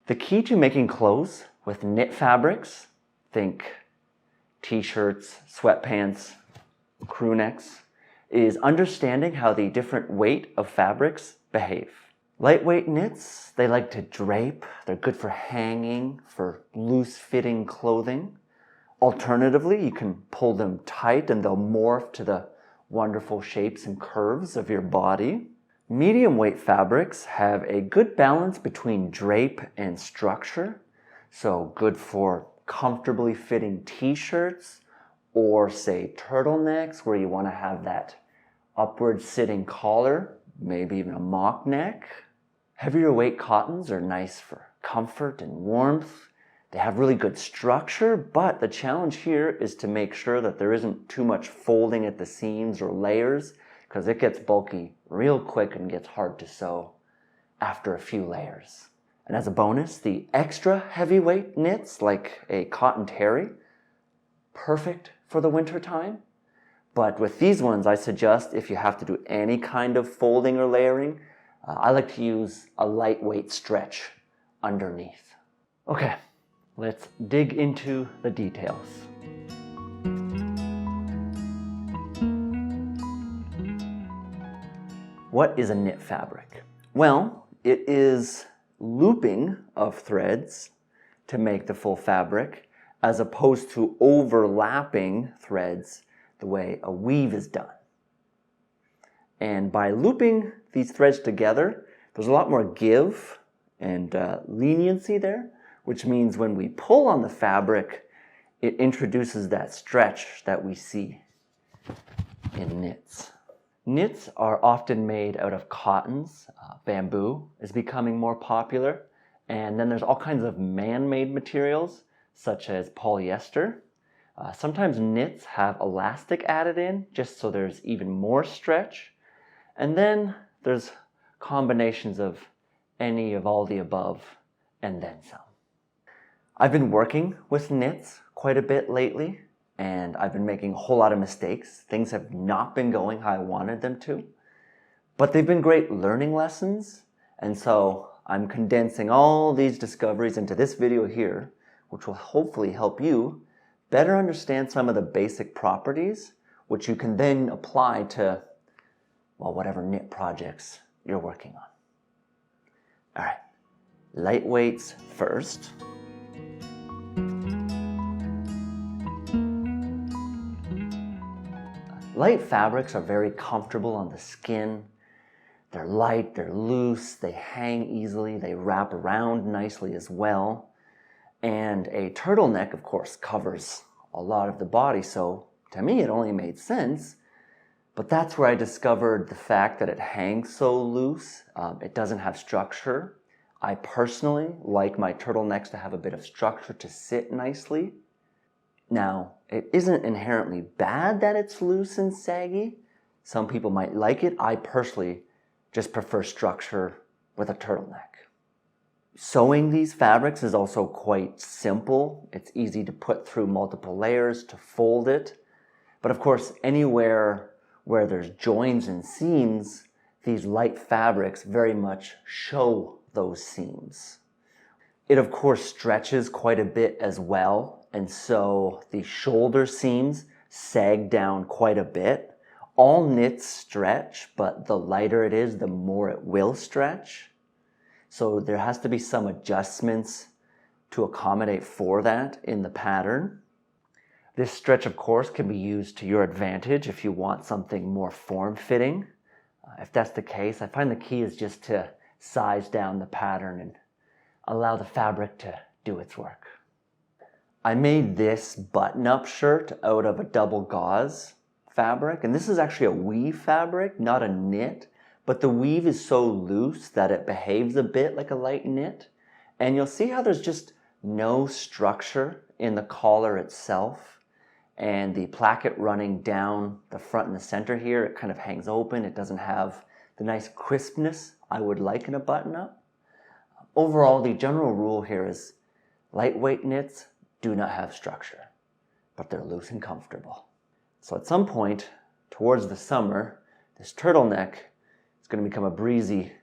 The key to making clothes with knit fabrics, think t-shirts, sweatpants, crewnecks, is understanding how the different weight of fabrics behave. Lightweight knits, they like to drape. They're good for hanging, for loose-fitting clothing. Alternatively, you can pull them tight and they'll morph to the wonderful shapes and curves of your body. Medium weight fabrics have a good balance between drape and structure. So good for comfortably fitting t-shirts or say turtlenecks where you want to have that upward sitting collar, maybe even a mock neck. Heavier weight cottons are nice for comfort and warmth. They have really good structure, but the challenge here is to make sure that there isn't too much folding at the seams or layers, because it gets bulky real quick and gets hard to sew after a few layers. And as a bonus, the extra heavyweight knits like a cotton terry, perfect for the winter time. But with these ones, I suggest if you have to do any kind of folding or layering, I like to use a lightweight stretch underneath. Okay, let's dig into the details. What is a knit fabric? Well, it is looping of threads to make the full fabric, as opposed to overlapping threads the way a weave is done. And by looping these threads together, there's a lot more give and leniency there, which means when we pull on the fabric, it introduces that stretch that we see in knits. Knits are often made out of cottons. Bamboo is becoming more popular. And then there's all kinds of man-made materials, such as polyester. Sometimes knits have elastic added in, just so there's even more stretch. And then there's combinations of any of all the above, and then some. I've been working with knits quite a bit lately, and I've been making a whole lot of mistakes. Things have not been going how I wanted them to, but they've been great learning lessons, and so I'm condensing all these discoveries into this video here, which will hopefully help you better understand some of the basic properties, which you can then apply to, well, whatever knit projects you're working on. All right, lightweights first. Light fabrics are very comfortable on the skin. They're light, they're loose, they hang easily, they wrap around nicely as well. And a turtleneck, of course, covers a lot of the body, so to me it only made sense. But that's where I discovered the fact that it hangs so loose. It doesn't have structure. I personally like my turtlenecks to have a bit of structure to sit nicely. Now, it isn't inherently bad that it's loose and saggy. Some people might like it. I personally just prefer structure with a turtleneck. Sewing these fabrics is also quite simple. It's easy to put through multiple layers to fold it. But of course, anywhere where there's joins and seams, these light fabrics very much show those seams. It of course stretches quite a bit as well. And so the shoulder seams sag down quite a bit. All knits stretch, but the lighter it is, the more it will stretch. So there has to be some adjustments to accommodate for that in the pattern. This stretch, of course, can be used to your advantage if you want something more form-fitting. If that's the case, I find the key is just to size down the pattern and allow the fabric to do its work. I made this button-up shirt out of a double gauze fabric, and this is actually a weave fabric, not a knit, but the weave is so loose that it behaves a bit like a light knit. And you'll see how there's just no structure in the collar itself, and the placket running down the front and the center here, it kind of hangs open. It doesn't have the nice crispness I would like in a button-up. Overall, the general rule here is lightweight knits do not have structure, but they're loose and comfortable. So at some point towards the summer, this turtleneck is going to become a breezy,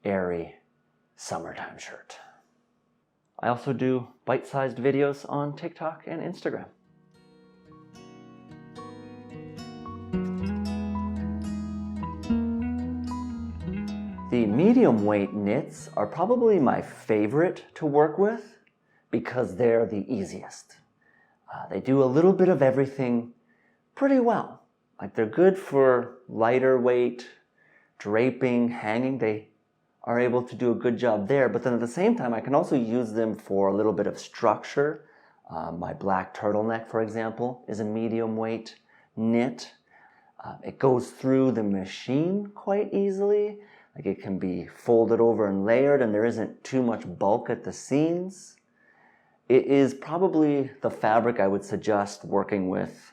airy summertime shirt. I also do bite-sized videos on TikTok and Instagram. The medium weight knits are probably my favorite to work with because they're the easiest. They do a little bit of everything pretty well. Like, they're good for lighter weight, draping, hanging. They are able to do a good job there, but then at the same time I can also use them for a little bit of structure. My black turtleneck, for example, is a medium weight knit. It goes through the machine quite easily. Like, it can be folded over and layered, and there isn't too much bulk at the seams. It is probably the fabric I would suggest working with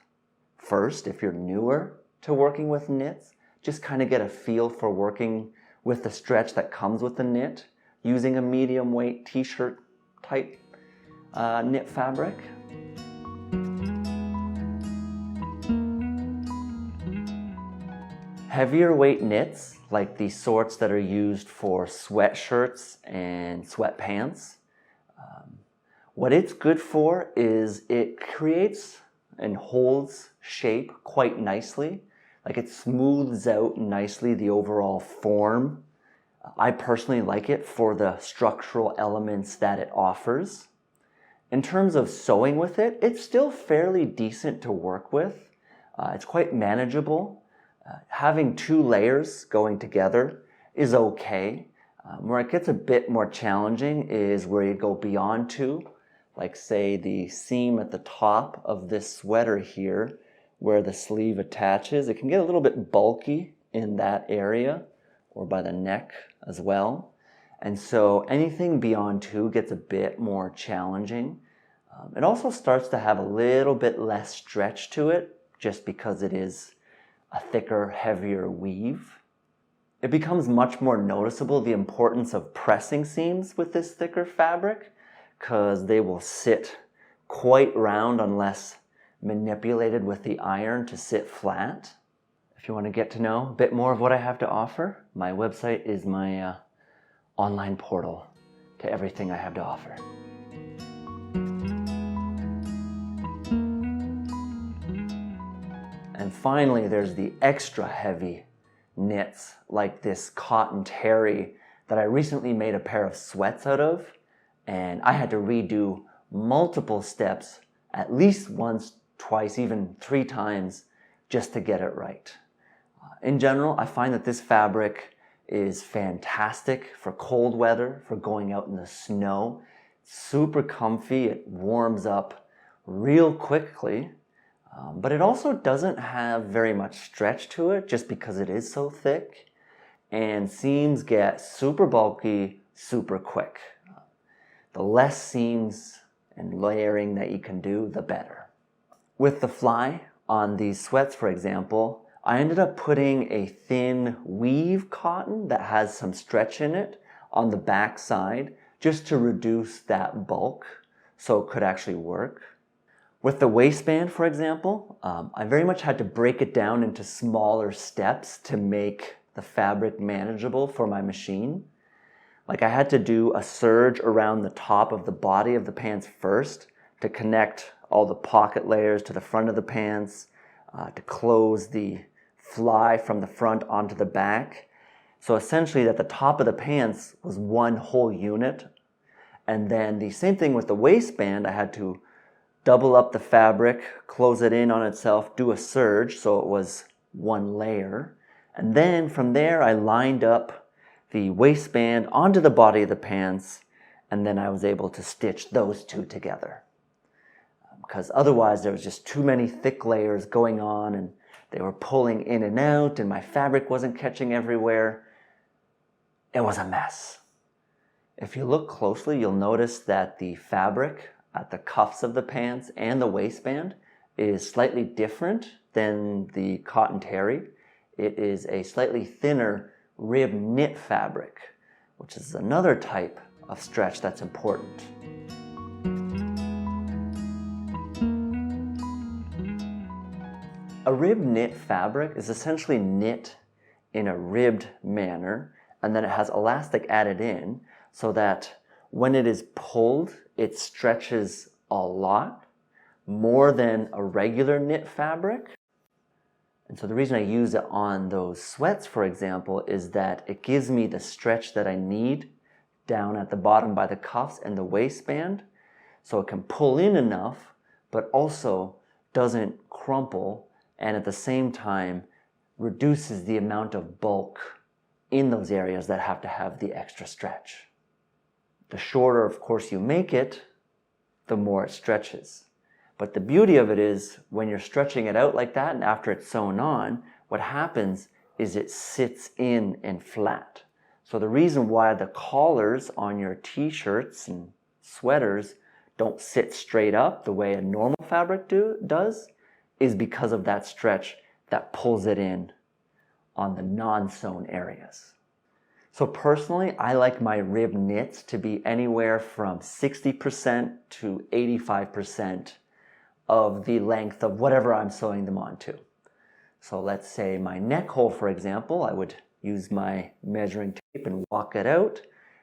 first if you're newer to working with knits. Just kind of get a feel for working with the stretch that comes with the knit using a medium weight t-shirt type knit fabric. Heavier weight knits, like the sorts that are used for sweatshirts and sweatpants, what it's good for is it creates and holds shape quite nicely. Like, it smooths out nicely the overall form. I personally like it for the structural elements that it offers. In terms of sewing with it, it's still fairly decent to work with. It's quite manageable. Having 2 layers going together is okay. Where it gets a bit more challenging is where you go beyond 2. Like, say, the seam at the top of this sweater here, where the sleeve attaches, it can get a little bit bulky in that area, or by the neck as well. And so anything beyond 2 gets a bit more challenging. It also starts to have a little bit less stretch to it, just because it is a thicker, heavier weave. It becomes much more noticeable the importance of pressing seams with this thicker fabric, because they will sit quite round unless manipulated with the iron to sit flat. If you want to get to know a bit more of what I have to offer, my website is my online portal to everything I have to offer. And finally, there's the extra heavy knits, like this cotton terry that I recently made a pair of sweats out of, and I had to redo multiple steps, at least once, twice, even 3 times, just to get it right. In general, I find that this fabric is fantastic for cold weather, for going out in the snow. Super comfy, it warms up real quickly, but it also doesn't have very much stretch to it just because it is so thick, and seams get super bulky super quick. The less seams and layering that you can do, the better. With the fly on these sweats, for example, I ended up putting a thin weave cotton that has some stretch in it on the back side just to reduce that bulk so it could actually work. With the waistband, for example, I very much had to break it down into smaller steps to make the fabric manageable for my machine. Like, I had to do a serge around the top of the body of the pants first to connect all the pocket layers to the front of the pants, to close the fly from the front onto the back. So essentially that the top of the pants was one whole unit. And then the same thing with the waistband, I had to double up the fabric, close it in on itself, do a serge so it was one layer. And then from there I lined up the waistband onto the body of the pants, and then I was able to stitch those 2 together. Because otherwise there was just too many thick layers going on, and they were pulling in and out, and my fabric wasn't catching everywhere. It was a mess. If you look closely, you'll notice that the fabric at the cuffs of the pants and the waistband is slightly different than the cotton terry. It is a slightly thinner rib knit fabric, which is another type of stretch that's important. A rib knit fabric is essentially knit in a ribbed manner, and then it has elastic added in so that when it is pulled, it stretches a lot, more than a regular knit fabric. And so the reason I use it on those sweats, for example, is that it gives me the stretch that I need down at the bottom by the cuffs and the waistband, so it can pull in enough, but also doesn't crumple, and at the same time reduces the amount of bulk in those areas that have to have the extra stretch. The shorter, of course, you make it, the more it stretches. But the beauty of it is when you're stretching it out like that and after it's sewn on, what happens is it sits in and flat. So the reason why the collars on your t-shirts and sweaters don't sit straight up the way a normal fabric does is because of that stretch that pulls it in on the non-sewn areas. So personally, I like my rib knits to be anywhere from 60% to 85% of the length of whatever I'm sewing them onto. So let's say my neck hole, for example, I would use my measuring tape and walk it out,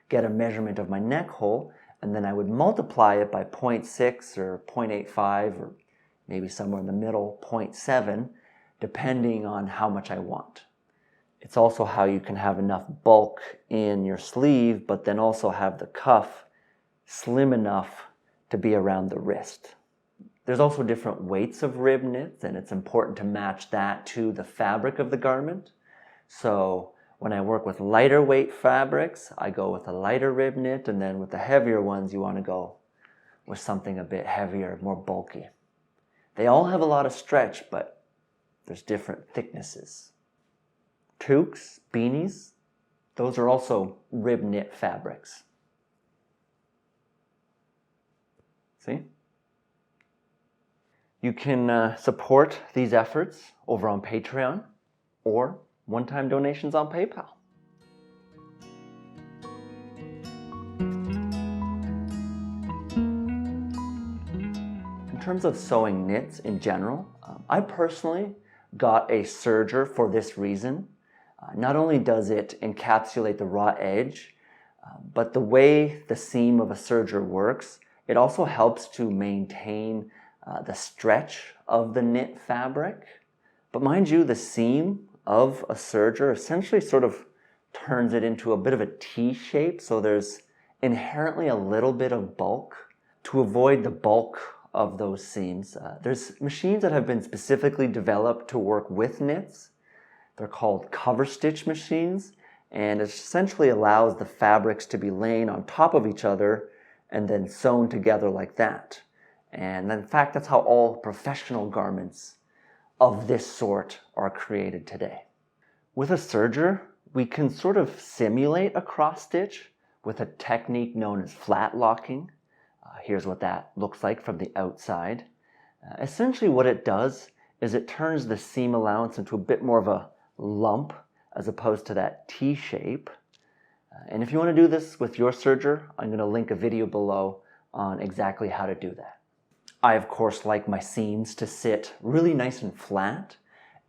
get a measurement of my neck hole, and then I would multiply it by 0.6 or 0.85 or maybe somewhere in the middle, 0.7, depending on how much I want. It's also how you can have enough bulk in your sleeve, but then also have the cuff slim enough to be around the wrist. There's also different weights of rib knits, and it's important to match that to the fabric of the garment. So when I work with lighter weight fabrics, I go with a lighter rib knit, and then with the heavier ones, you want to go with something a bit heavier, more bulky. They all have a lot of stretch, but there's different thicknesses. Toques, beanies, those are also rib knit fabrics. See? You can support these efforts over on Patreon or one-time donations on PayPal. In terms of sewing knits in general, I personally got a serger for this reason. Not only does it encapsulate the raw edge, but the way the seam of a serger works, it also helps to maintain the stretch of the knit fabric. But mind you, the seam of a serger essentially sort of turns it into a bit of a T shape, so there's inherently a little bit of bulk. To avoid the bulk of those seams, there's machines that have been specifically developed to work with knits. They're called cover stitch machines, and it essentially allows the fabrics to be laying on top of each other and then sewn together like that. And in fact, that's how all professional garments of this sort are created today. With a serger, we can sort of simulate a cross stitch with a technique known as flat locking. Here's what that looks like from the outside. Essentially what it does is it turns the seam allowance into a bit more of a lump as opposed to that T shape. And if you want to do this with your serger, I'm going to link a video below on exactly how to do that. I, of course, like my seams to sit really nice and flat.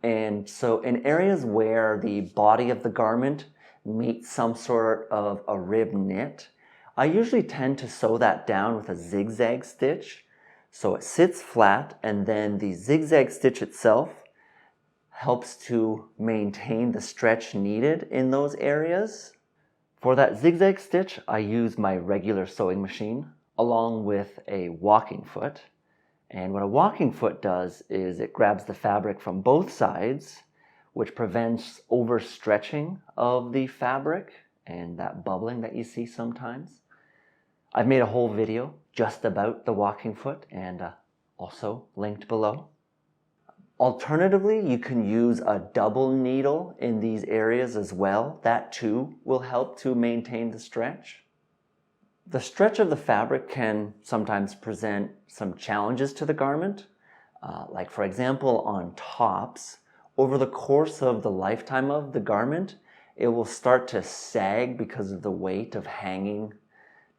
And so in areas where the body of the garment meets some sort of a rib knit, I usually tend to sew that down with a zigzag stitch. So it sits flat, and then the zigzag stitch itself helps to maintain the stretch needed in those areas. For that zigzag stitch, I use my regular sewing machine along with a walking foot. And what a walking foot does is it grabs the fabric from both sides, which prevents overstretching of the fabric and that bubbling that you see sometimes. I've made a whole video just about the walking foot and also linked below. Alternatively, you can use a double needle in these areas as well. That too will help to maintain the stretch. The stretch of the fabric can sometimes present some challenges to the garment. Like for example, on tops, over the course of the lifetime of the garment, it will start to sag because of the weight of hanging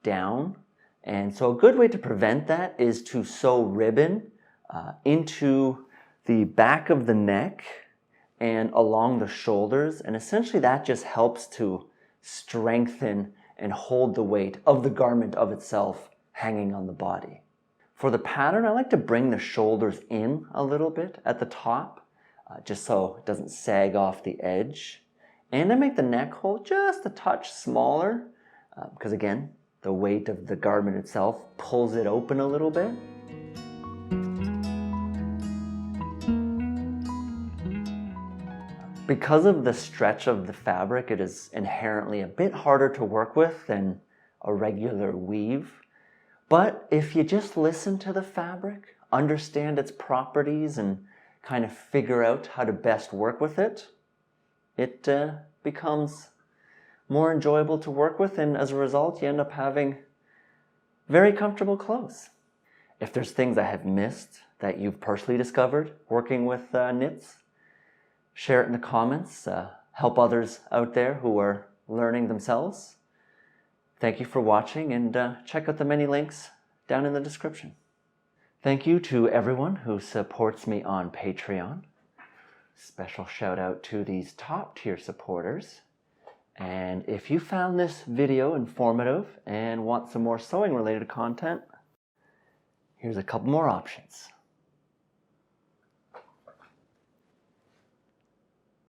down. And so a good way to prevent that is to sew ribbon into the back of the neck and along the shoulders. And essentially that just helps to strengthen and hold the weight of the garment of itself hanging on the body. For the pattern, I like to bring the shoulders in a little bit at the top, just so it doesn't sag off the edge. And I make the neck hole just a touch smaller, because again, the weight of the garment itself pulls it open a little bit. Because of the stretch of the fabric, it is inherently a bit harder to work with than a regular weave. But if you just listen to the fabric, understand its properties, and kind of figure out how to best work with it, it becomes more enjoyable to work with, and as a result, you end up having very comfortable clothes. If there's things I have missed that you've personally discovered working with knits, share it in the comments. Help others out there who are learning themselves. Thank you for watching, and check out the many links down in the description. Thank you to everyone who supports me on Patreon. Special shout out to these top tier supporters. And if you found this video informative and want some more sewing related content, here's a couple more options.